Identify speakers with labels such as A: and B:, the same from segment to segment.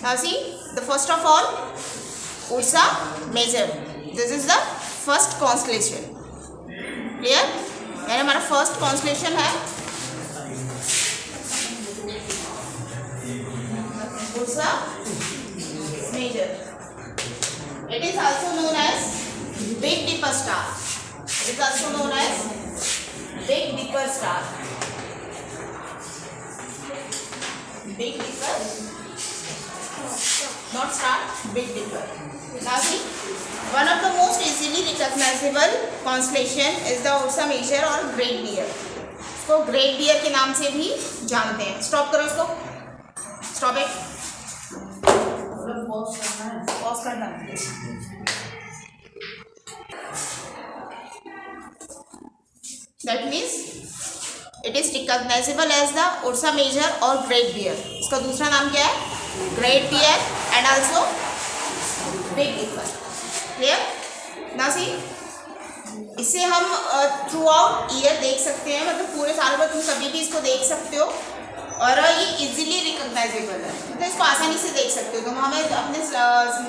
A: Now see, the first of all, Ursa Major. This is the first constellation. Clear? यानी हमारा first constellation है Ursa Major. It is also known as Big Dipper star. It is also known as Big Dipper star. Big Dipper, not star, Big Dipper. Now see, one of the most easily recognizable constellation is the Ursa Major or Great Bear. इसको Great Bear के नाम से भी जानते हैं. Stop करो इसको. Stop it. Pause करना. That means it is recognizable as the Ursa Major or Great Bear. इसका दूसरा नाम क्या है? Great Bear and also Big Dipper. Clear? Now see, इसे हम थ्रू आउट ईयर देख सकते हैं, मतलब पूरे साल भर तुम कभी भी इसको देख सकते हो और ये इजीली रिकॉग्नाइजेबल है, मतलब इसको आसानी से देख सकते हो तुम. हमें अपने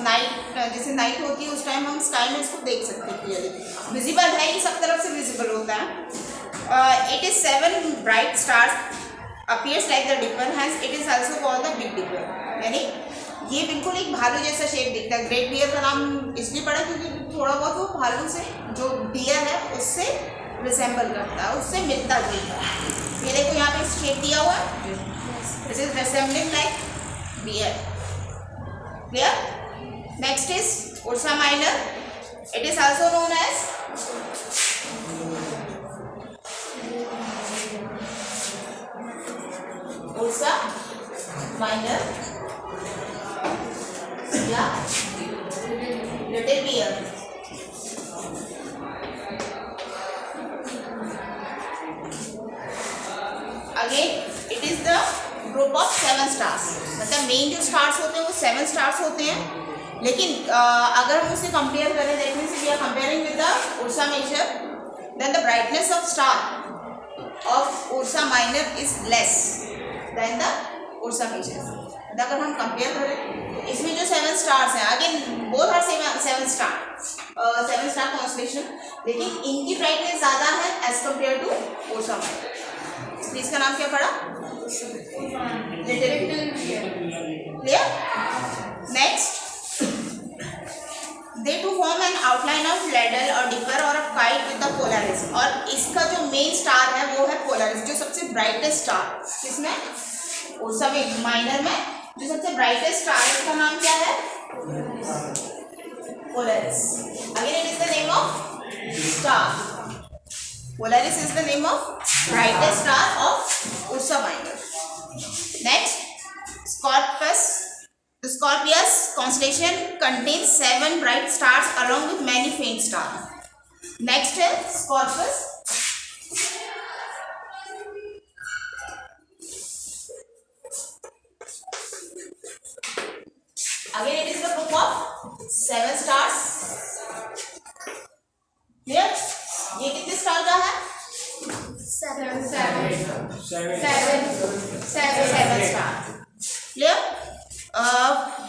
A: नाइट, जैसे नाइट होती है उस टाइम हम स्काई में इसको देख सकते हैं क्लियरली. विजिबल है, ये सब तरफ से विजिबल होता है. It is 7 bright stars appears like the dipper, hence it is also called the Big Dipper. यानी ये बिल्कुल एक भालू जैसा शेप दिखता है. ग्रेट बियर का नाम इसलिए पड़ा क्योंकि थोड़ा बहुत वो भालू से, जो बियर है उससे रिसेंबल करता है, उससे मिलता जुलता है. ये देखो यहाँ पे शेप दिया हुआ है, this is resembling like bear. Clear? Next is Ursa Minor. It is also known as Ursa Minor या Little Bear. Again, it is the group of 7 stars. मतलब मेन जो स्टार्स होते हैं वो 7 स्टार्स होते हैं, लेकिन अगर हम उसे कंपेयर करें, देखने से we are comparing with the Ursa Major, then the brightness of star of Ursa Minor is less than the Ursa Major. अगर हम कंपेयर करें इसमें जो 7 स्टार्स हैं, again both are 7 star constellation, लेकिन इनकी ब्राइटनेस ज़्यादा है as compared to Ursa Minor. इसका नाम क्या पड़ा? Little. Clear? Next, they to form an outline of ladle और डिपर और a kite with the Polaris. और इसका जो मेन स्टार है वो है पोलरिस, जो सबसे ब्राइटेस्ट स्टार. किसमें? उर्सा माइनर में जो सबसे ब्राइटेस्ट स्टार है उसका नाम क्या है? Polaris. Again it is the name of star. Polaris is the name of brightest star of Ursa Minor. Next, Scorpius. The Scorpius constellation contains 7 bright stars along with many faint stars. Next is Scorpius. Again, it is the group of 7 stars. Clear? ये कितने star का है? 7 star. Clear?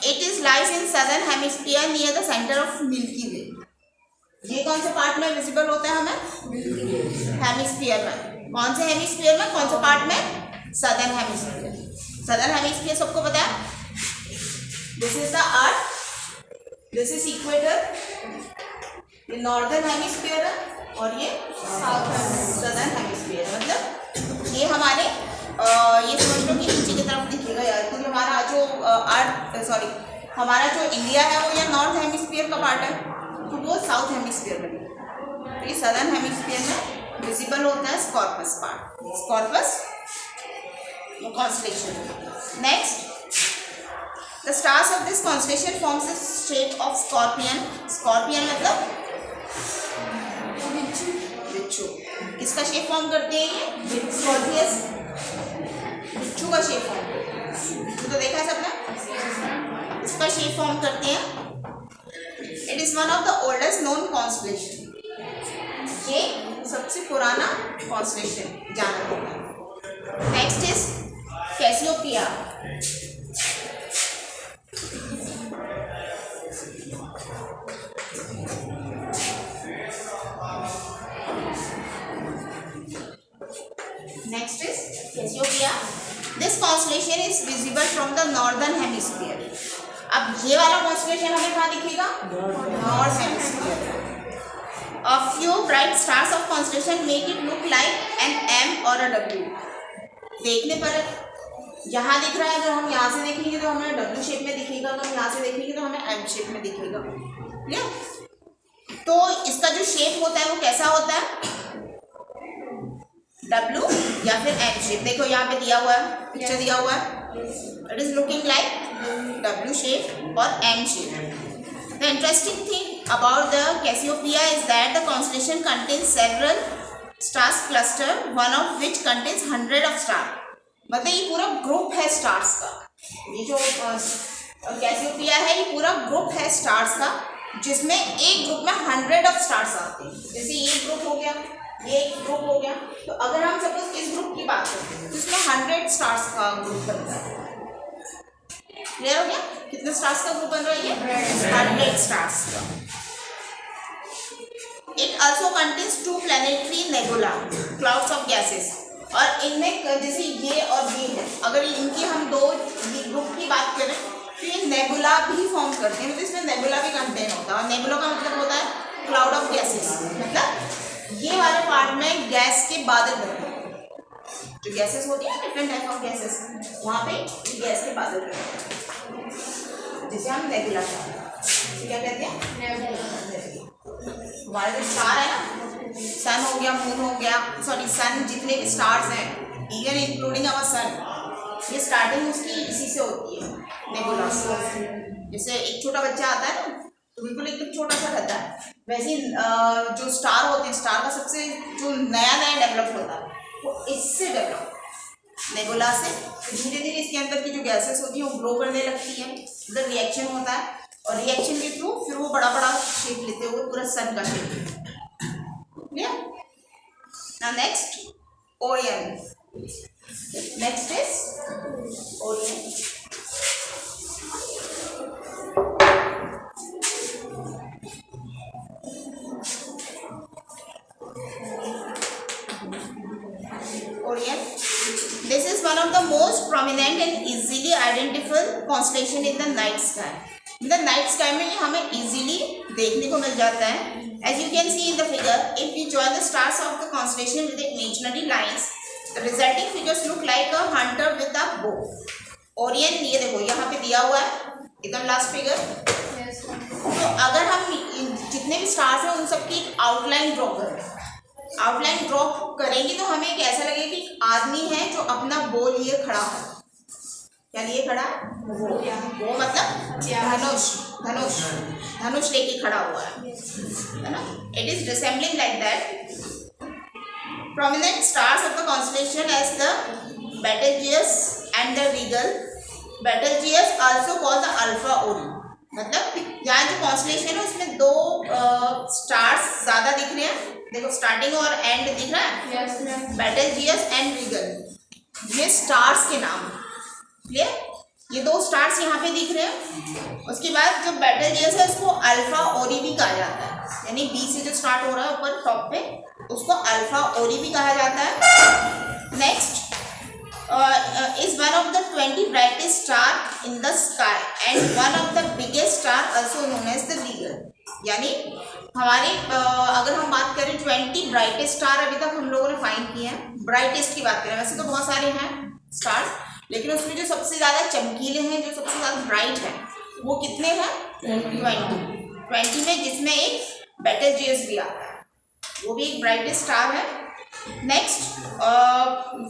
A: It is lies in southern hemisphere near the center of Milky Way. ये कौन से part में visible होता है हमें? हेमिस्फीयर में. कौन से हेमिस्फीयर में? कौन से पार्ट में? Southern hemisphere. सदर्न हेमिस्फीयर सबको पता है. This is the earth, this is equator, ये नॉर्दर्न हेमिस्फीयर है और ये सदर्न हेमिस्फीयर. मतलब ये हमारे ये समझ लो कि नीचे की तरफ दिखेगा यार, क्योंकि हमारा जो हमारा जो इंडिया है वो ये नॉर्थ हेमिस्फीयर का पार्ट है, तो वो साउथ हेमिस्फीयर में. तो ये सदर्न हेमिस्फीयर में विजिबल होता है Scorpius part. Scorpius constellation. Next, the stars of this constellation forms the shape of scorpion. Scorpion मतलब बिच्छू. किसका शेप फॉर्म करते हैं ये? स्कॉर्पियस बिच्छू का शेप फॉर्म करते हैं. बिच्छू तो देखा है सबने, इसका शेप फॉर्म करते हैं. It is one of the oldest known constellation. ये सबसे पुराना कॉन्स्टेलेशन जाना होगा। Next is Cassiopeia. Next is Cassiopeia. This constellation is visible from the northern hemisphere. अब ये वाला constellation हमें कहाँ दिखेगा? North hemisphere. A few bright stars of constellation make it look like an M or a W. देखने पर यहाँ दिख रहा है, अगर हम यहाँ से देखेंगे तो हमें W शेप में दिखेगा, अगर हम यहाँ से देखेंगे तो हमें M शेप में दिखेगा। क्लियर? तो इसका जो शेप होता है वो कैसा होता है? W या फिर M शेप। देखो यहाँ पे दिया हुआ है, पिक्चर दिया हुआ है, it is looking like W shape और M shape. The interesting thing about the Cassiopeia is that the constellation contains several stars cluster, one of which contains 100 of stars. मतलब ये पूरा ग्रुप है स्टार्स का। ये जो कैसियोपिया है ये पूरा ग्रुप है स्टार्स का, जिसमें एक ग्रुप में 100 ऑफ स्टार्स आते हैं। जैसे ये ग्रुप हो गया, ये एक ग्रुप हो गया, तो अगर हम सपोज इस ग्रुप की बात करते हैं तो इसमें 100 स्टार्स का ग्रुप बनता है। क्लियर हो गया? कितने स्टार्स का ग्रुप बन रहा है ये? 100 स्टार्स का। It also contains 2 planetary nebula, clouds of gases. और इनमें जैसे ये और ये है, अगर इनकी हम दो ग्रुप की बात करें तो ये नेबुला भी फॉर्म करते हैं, मतलब इसमें नेबुला भी कंटेन होता है। और नेबुला का मतलब होता है क्लाउड ऑफ गैसेस, मतलब ये वाले पार्ट में गैस के बादल बनते हैं। जो गैसेस होती है डिफरेंट टाइप ऑफ गैसेस, वहाँ पे गैस के बादल बनते हैं, जिसे हम नेबुला कहते हैं। क्या कहते हैं? हमारे जो स्टार है ना, सन हो गया, मून हो गया, सॉरी सन, जितने भी स्टार्स हैं इवन इंक्लूडिंग आवर सन, ये स्टार्टिंग उसकी इसी से होती है, नेबुला से। जैसे एक छोटा बच्चा आता है ना तो बिल्कुल एकदम छोटा सा रहता है, वैसे ही जो स्टार होते हैं, स्टार का सबसे जो नया नया डेवलप होता है वो इससे डेवलप, नेबुला से। धीरे धीरे इसके अंदर की जो गैसेस होती हैं वो ग्रो करने लगती है, उधर रिएक्शन होता है और रिएक्शन के थ्रू फिर वो बड़ा बड़ा शेप लेते हुए पूरा सन का शेप लेते हैं। Now next, Orion. Next is Orion. Orion. This is one of the most prominent and easily identifiable constellation in the night sky. मतलब नाइट स्काई में ये हमें इजीली देखने को मिल जाता है। As you can see in the figure, if we join the stars of the constellation with the imaginary lines, the resulting figures look like a hunter with a bow. Orion, ये देखो यहाँ पे दिया हुआ है एकदम लास्ट फिगर। तो अगर हम जितने भी स्टार्स हैं उन सबकी एक आउटलाइन ड्रॉ करें, आउटलाइन ड्रॉ करेंगे तो हमें एक ऐसा लगेगा कि आदमी है जो अपना बो लिए खड़ा है। क्या लिए खड़ा है? वो मतलब धनुष, धनुष, धनुष लेके खड़ा हुआ है ना। It is resembling like that. Prominent stars of the constellation as the Betelgeuse and the Rigel, Betelgeuse also called the alpha Ori. मतलब यहाँ जो कॉन्स्टेलेशन है उसमें दो स्टार्स ज्यादा दिख रहे हैं, देखो स्टार्टिंग और एंड दिख रहा है, बेटेलजियस एंड रीगल, ये स्टार्स के नाम। क्लियर? ये दो स्टार्स यहाँ पे दिख रहे हैं। उसके बाद जो बेटेलजियस है उसको अल्फा ओरी भी कहा जाता है, यानी बी से जो स्टार्ट हो रहा है ऊपर टॉप पे उसको अल्फा ओरी भी कहा जाता है। Next is one of the 20 brightest star in the sky and one of the biggest star also known as the Regal। यानी हमारे अगर हम बात करें 20 ब्राइटेस्ट स्टार अभी तक हम लोगों ने फाइंड किए हैं, ब्राइटेस्ट की बात करें, वैसे तो बहुत सारे हैं स्टार्स, लेकिन उसमें जो सबसे ज़्यादा चमकीले हैं, जो सबसे ज़्यादा ब्राइट हैं, वो कितने हैं? 20 में, जिसमें एक बेटेलजियस भी आता है, वो भी एक ब्राइटेस्ट स्टार है। Next,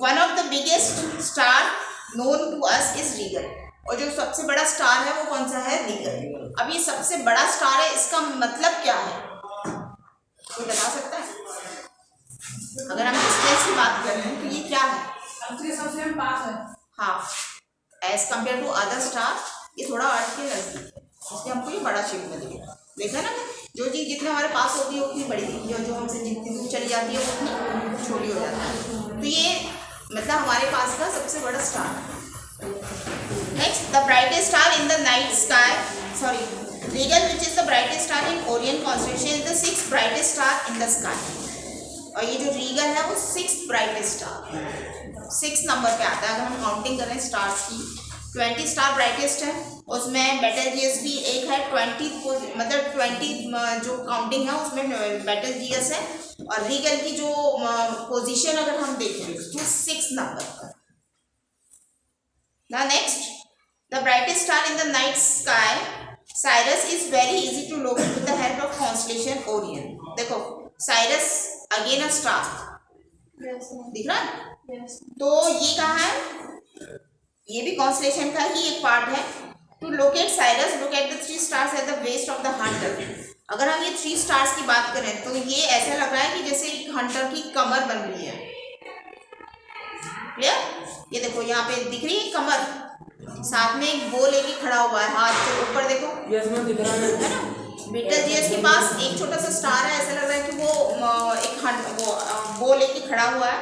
A: one of the biggest star known to us is Rigel, और जो सबसे बड़ा स्टार है वो कौन सा है? रीगल। अब ये सबसे बड़ा स्टार है, इसका मतलब क्या है कोई बता सकता है? अगर हम डिस्टेंस की बात कर रहे हैं तो ये क्या है? सबसे पास है। हाँ, as compared to other star ये थोड़ा अर्थ के नजदीक है, इसलिए हमको ये बड़ा शेप में दिखेगा। देखा ना, जो चीज़ जितने हमारे पास होती है उतनी बड़ी दिखेगी, जो जो हमसे जितनी दूर चली जाती है वो उतनी छोटी हो जाती है। तो ये मतलब हमारे पास का सबसे बड़ा star. Next, the brightest star in the night sky, sorry, Regal which is the brightest star in Orion constellation is the 6th brightest star in the sky. और ये जो रीगल है वो 6th ब्राइटेस्ट स्टार, 6 नंबर पे आता है। अगर हम काउंटिंग करें स्टार्स की, 20 स्टार ब्राइटेस्ट है, उसमें बेटेलजियस भी एक है, 20 मतलब 20 जो काउंटिंग है उसमें बेटेलजियस है। और रीगल की जो पोजीशन अगर हम देखें तो 6 नंबर पर। Now next, the brightest star in the night sky, Sirius, is very easy to locate with the help of constellation Orion. देखो Sirius अगेन अ स्टार, दिख रहा है? yes. तो ये कहाँ है? ये भी कॉन्स्टेलेशन का ही एक पार्ट है। To locate Sirius, look at the 3 stars at the west of the hunter. अगर हम ये 3 स्टार्स की बात करें तो ये ऐसा लग रहा है कि जैसे एक हंटर की कमर बन रही है। क्लियर? ये देखो यहाँ पे दिख रही है कमर, साथ में एक बो लेके खड़ा हुआ है, हाथ के ऊपर देखो,
B: यस मैम दिख रहा है
A: ना? बेटेलजियस के पास एक छोटा सा स्टार है, ऐसा लग रहा है कि वो एक बो लेके खड़ा हुआ है।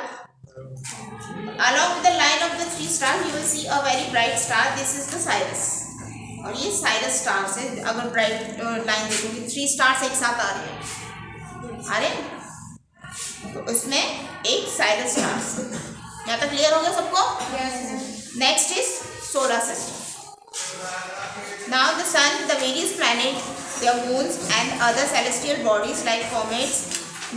A: Along with the line of the 3 stars, you will see a very bright star. This is the Sirius. और ये Sirius स्टार से अगर ब्राइट लाइन देखोगे 3 स्टार्स एक साथ आ रहे हैं, आ रहे हैं, तो इसमें एक Sirius स्टार। यहाँ तक क्लियर हो गया सबको? Next is solar system. Now the sun, the various planets, their moons and other celestial bodies like comets,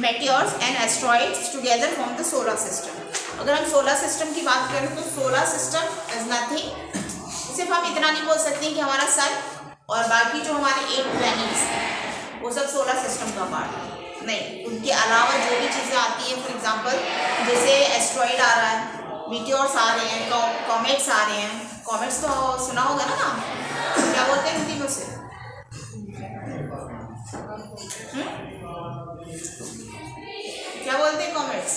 A: meteors and asteroids together form the solar system. अगर हम सोलर सिस्टम की बात करें तो सोलर सिस्टम इज नथिंग, सिर्फ हम इतना नहीं बोल सकते कि हमारा सन और बाकी जो हमारे 8 प्लैनेट्स हैं वो सब सोलर सिस्टम का पार्ट है, नहीं, उनके अलावा जो भी चीज़ें आती हैं, फॉर एग्जांपल जैसे एस्ट्रॉइड आ रहा है, मीटियोर्स आ रहे हैं, कॉमेट्स आ रहे हैं। कॉमेट्स तो सुना होगा ना नाम, क्या बोलते हैं हिंदी में उसे? क्या बोलते हैं कॉमेट्स?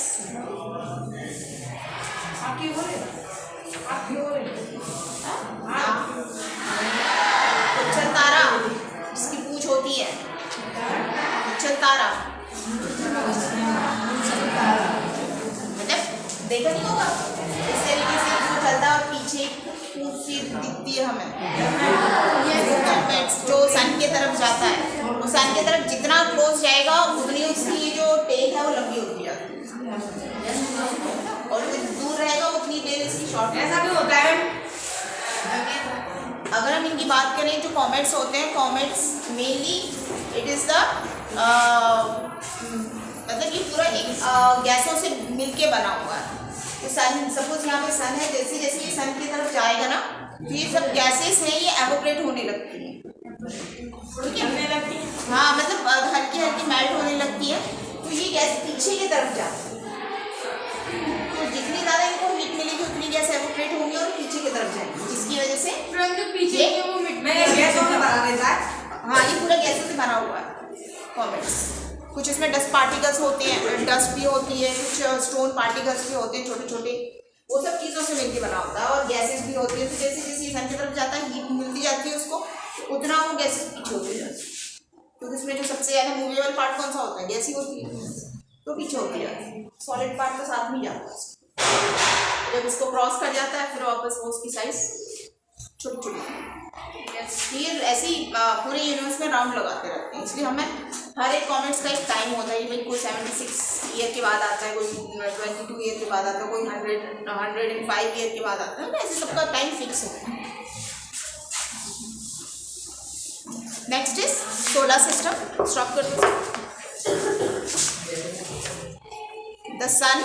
A: उच्चल तारा, जिसकी पूंछ होती है, उच्चल तारा, मतलब देखा नहीं होगा इस तरीके से जो चलता है और पीछे पूंछ सी दिखती है हमें। जो सन की तरफ जाता है, वो सन की तरफ जितना क्लोज जाएगा उतनी उसकी जो टेल है वो लंबी होती जाती है, और दूर रहेगा उतनी देर इसकी शॉर्ट। ऐसा भी होता है। अगर हम इनकी बात करें जो कॉमेट्स होते हैं, comets mainly it is the मतलब कि पूरा एक गैसों से मिलके बना हुआ है। तो सन, सपोज यहाँ पे सन है, जैसे जैसे ये सन की तरफ जाएगा ना तो ये सब गैसेस हैं, ये एवोपरेट होने लगती हैं, ठीक है? हाँ, मतलब हल्की हल्की मेल्ट होने लगती है, तो ये गैस पीछे की तरफ जाती है। तो जितनी ज़्यादा इनको हीट मिलेगी उतनी गैस एवोपरेट होंगी और पीछे की तरफ जाएगी, जिसकी वजह से
B: जो पीछे वो गैसों से भरा रहता है।
A: हाँ, ये पूरा गैसों से भरा हुआ है कॉमेट्स। कुछ इसमें डस्ट पार्टिकल्स होते हैं, डस्ट भी होती है, कुछ स्टोन पार्टिकल्स भी होते हैं छोटे छोटे, वो सब चीज़ों से मिलकर बना होता है, और गैसेस भी होती है। तो जैसे जैसे सन की तरफ जाता है हीट मिलती जाती है उसको, तो उतना वो गैसेस पीछे होती जाती है। तो इसमें जो सबसे ज़्यादा मूवेबल पार्ट कौन सा होता है? गैस ही होती है, तो पीछे होती जाती है। सॉलिड पार्ट तो साथ में जाता है, जब इसको क्रॉस कर जाता है फिर वापस वो उसकी साइज छोटी छोटी। ये ऐसी पूरे यूनिवर्स में राउंड लगाते रहते हैं, इसलिए हमें हर एक कॉमेट्स का एक टाइम होता है। भाई कोई 76 ईयर के बाद आता है, कोई 22 ईयर के बाद आता है, कोई 105 ईयर के बाद आता है, ऐसे सबका टाइम फिक्स होता है। Next is solar system. Stop कर दो। द सन